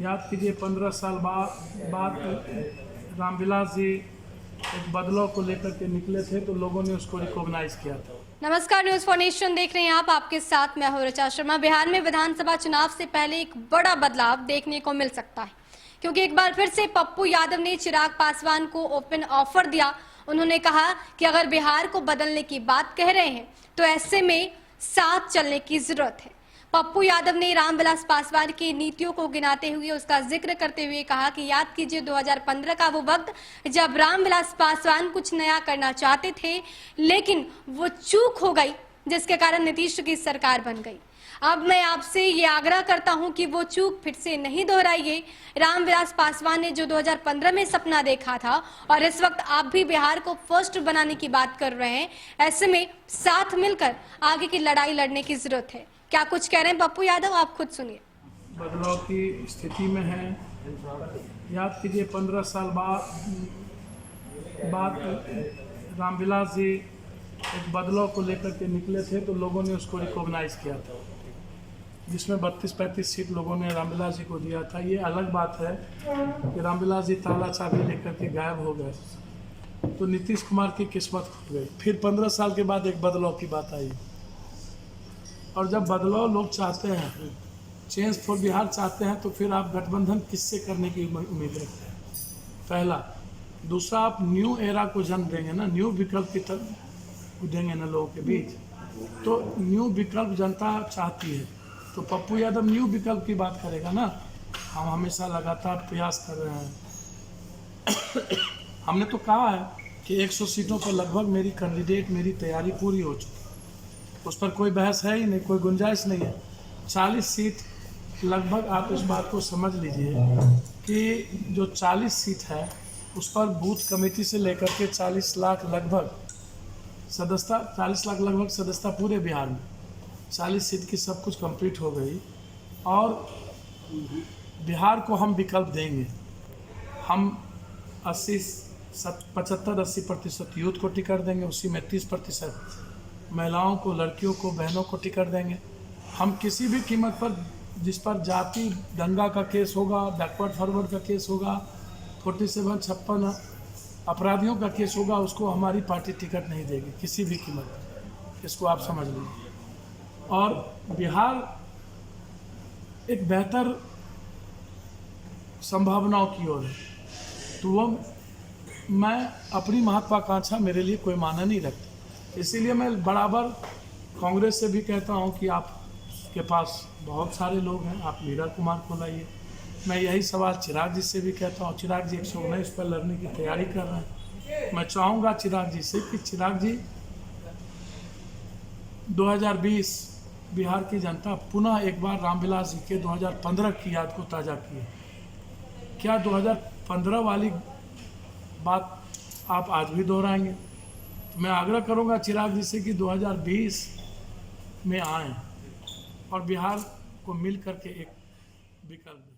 याद कीजिए 15 साल बाद रामविलास जी एक बदलाव को लेकर के निकले थे तो लोगों ने उसको रिकॉग्नाइज किया था। नमस्कार, न्यूज फॉर नेशन देख रहे हैं आप। आपके साथ मैं हूं ऋचा शर्मा। बिहार में विधानसभा चुनाव से पहले एक बड़ा बदलाव देखने को मिल सकता है, क्योंकि एक बार फिर से पप्पू यादव ने चिराग पासवान को ओपन ऑफर दिया। उन्होंने कहा कि अगर बिहार को बदलने की बात कह रहे हैं तो ऐसे में साथ चलने की जरूरत है। पप्पू यादव ने रामविलास पासवान की नीतियों को गिनाते हुए उसका जिक्र करते हुए कहा कि याद कीजिए 2015 का वो वक्त जब रामविलास पासवान कुछ नया करना चाहते थे, लेकिन वो चूक हो गई, जिसके कारण नीतीश की सरकार बन गई। अब मैं आपसे ये आग्रह करता हूं कि वो चूक फिर से नहीं दोहराइए। रामविलास पासवान ने जो 2015 में सपना देखा था और इस वक्त आप भी बिहार को फर्स्ट बनाने की बात कर रहे हैं, ऐसे में साथ मिलकर आगे की लड़ाई लड़ने की जरूरत है। क्या कुछ कह रहे हैं पप्पू यादव, आप खुद सुनिए। बदलाव की स्थिति में है। याद कीजिए 15 साल बाद रामविलास जी एक बदलाव को लेकर के निकले थे तो लोगों ने उसको रिकॉग्नाइज किया था, जिसमें 32-35 सीट लोगों ने रामविलास जी को दिया था। ये अलग बात है कि रामविलास जी ताला चाबी लेकर के गायब हो गए तो नीतीश कुमार की किस्मत खुल गई। फिर 15 साल के बाद एक बदलाव की बात आई, और जब बदलाव लोग चाहते हैं, चेंज फॉर बिहार चाहते हैं, तो फिर आप गठबंधन किससे करने की उम्मीद रखते हैं? पहला। दूसरा, आप न्यू एरा को जन्म देंगे ना, न्यू विकल्प की तरफ देंगे ना लोगों के बीच, तो न्यू विकल्प जनता चाहती है, तो पप्पू यादव न्यू विकल्प की बात करेगा ना। हम हमेशा लगातार प्रयास कर रहे हैं। हमने तो कहा है कि 100 सीटों पर लगभग मेरी तैयारी पूरी हो चुकी है, उस पर कोई बहस है ही नहीं, कोई गुंजाइश नहीं है। 40 सीट लगभग, आप इस बात को समझ लीजिए कि जो 40 सीट है उस पर बूथ कमेटी से लेकर के 40 लाख लगभग सदस्यता पूरे बिहार में 40 सीट की सब कुछ कंप्लीट हो गई। और बिहार को हम विकल्प देंगे। हम 75-80% यूथ को टिकट देंगे, उसी में 30% महिलाओं को, लड़कियों को, बहनों को टिकट देंगे। हम किसी भी कीमत पर, जिस पर जाति दंगा का केस होगा, बैकवर्ड फॉरवर्ड का केस होगा, 47-56 अपराधियों का केस होगा, उसको हमारी पार्टी टिकट नहीं देगी किसी भी कीमत पर। इसको आप समझ लीजिए। और बिहार एक बेहतर संभावनाओं की ओर है, तो वो मैं अपनी महत्वाकांक्षा मेरे लिए कोई मायने नहीं रखती। इसीलिए मैं बराबर कांग्रेस से भी कहता हूं कि आपके पास बहुत सारे लोग हैं, आप मीरा कुमार को लाइए। मैं यही सवाल चिराग जी से भी कहता हूं। चिराग जी 119 पर लड़ने की तैयारी कर रहे हैं। मैं चाहूँगा चिराग जी से कि चिराग जी 2020 बिहार की जनता पुनः एक बार रामविलास जी के 2015 की याद को ताज़ा किए। क्या 2015 वाली बात आप आज भी दोहराएंगे? मैं आग्रह करूंगा चिराग जी से कि 2020 में आएं और बिहार को मिल करके एक विकल्प